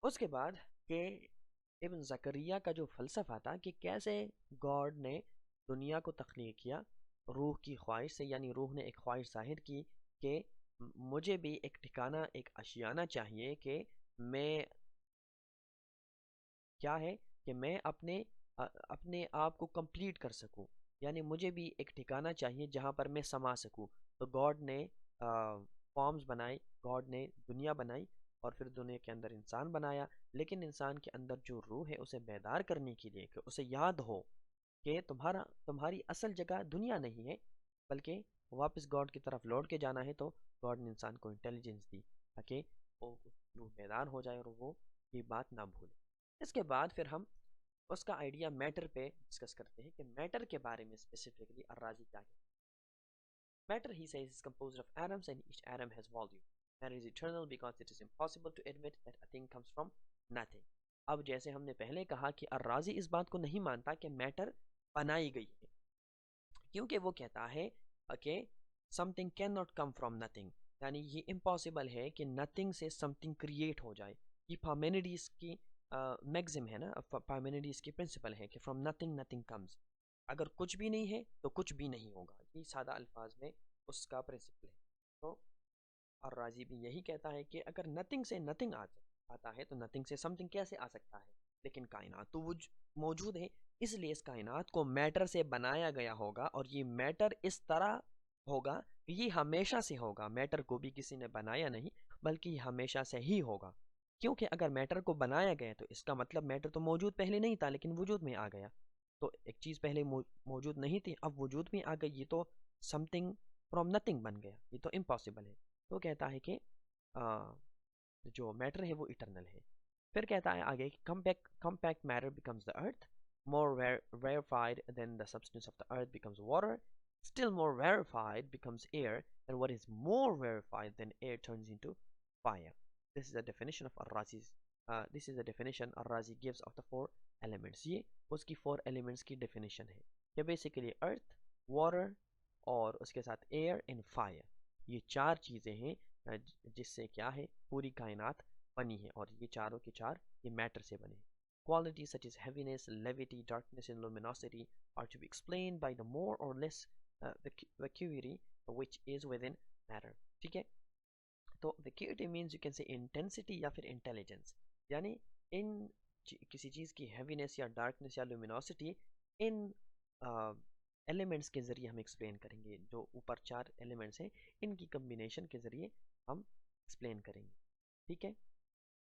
उसके बाद के इब्न ज़करिया का जो फ़लसफ़ा था कि कैसे गॉड ने दुनिया को तख्लीक किया रूह की ख्वाहिश से, यानी रूह ने एक ख्वाहिश ज़ाहिर की कि मुझे भी एक ठिकाना, एक आशियाना चाहिए कि मैं क्या है कि मैं अपने आप को कंप्लीट कर सकूं, यानी मुझे भी एक ठिकाना चाहिए जहां पर मैं समा सकूं। तो गॉड ने फॉर्म्स बनाई, गॉड ने दुनिया बनाई और फिर दुनिया के अंदर इंसान बनाया। लेकिन इंसान के अंदर जो रूह है उसे बेदार करने के लिए कि उसे याद हो कि तुम्हारी असल जगह दुनिया नहीं है, बल्कि वापस गॉड की तरफ लौट के जाना है, तो गॉड ने इंसान को इंटेलिजेंस दी ताकि वो रूह बेदार हो जाए और वो ये बात ना भूले। इसके बाद फिर हम उसका आइडिया मैटर पे डिस्कस करते हैं कि मैटर के बारे में स्पेसिफिकली अर्राजी क्या कहते हैं। Matter, he says, is composed of atoms and each atom has volume. Matter is eternal because it is impossible to admit that a thing comes from nothing. अब जैसे हमने पहले कहा कि अर्राजी इस बात को नहीं मानता कि मैटर बनाई गई है, क्योंकि वो कहता है कि something can not come from nothing, यानी ये इम्पॉसिबल है कि नथिंग से समथिंग क्रिएट हो जाए। ये पार्मेनिडीज की मैक्सिम है ना, पार्मेनिडीज की प्रिंसिपल है कि फ्रॉम नथिंग नथिंग कम्स। अगर कुछ भी नहीं है तो कुछ भी नहीं होगा, ये सादा अल्फाज में उसका प्रिंसिपल है। तो और राजी भी यही कहता है कि अगर नथिंग से नथिंग आता है तो नथिंग से समथिंग कैसे आ सकता है। लेकिन कायनात तो वो मौजूद है, इसलिए इस कायनात को मैटर से बनाया गया होगा और ये मैटर इस तरह होगा कि ये हमेशा से होगा। मैटर को भी किसी ने बनाया नहीं, बल्कि ये हमेशा से ही होगा। क्योंकि अगर मैटर को बनाया गया तो इसका मतलब मैटर तो मौजूद पहले नहीं था लेकिन वजूद में आ गया। तो एक चीज़ पहले मौजूद नहीं थी, अब वजूद में आ गई, ये तो समथिंग फ्रॉम नथिंग बन गया, ये तो इम्पॉसिबल है। तो कहता है कि जो मैटर है वो इटरनल है। फिर कहता है आगे कि compact matter becomes the earth, more rarefied than the substance of the earth becomes water, still more rarefied becomes air, and what is more rarefied than air turns into fire. This is the definition of Ar-Razi's this is the definition Ar-Razi gives of the four elements. ये उसकी four elements की definition है कि basically earth, water और उसके साथ air and fire, ये चार चीज़ें हैं जिससे क्या है पूरी कायनात बनी है, और ये चारों के चार ये मैटर से बने हैं। Qualities such as heaviness, levity, darkness, and luminosity are to be explained by the more or less vacuity which is within matter. ठीक है, तो vacuity means you can say intensity या फिर intelligence, यानी इन किसी चीज़ की heaviness या darkness या luminosity इन एलिमेंट्स के ज़रिए हम एक्सप्लेन करेंगे। जो ऊपर चार एलिमेंट्स हैं इनकी कम्बिनेशन के ज़रिए हम एक्सप्लेन करेंगे। ठीक है,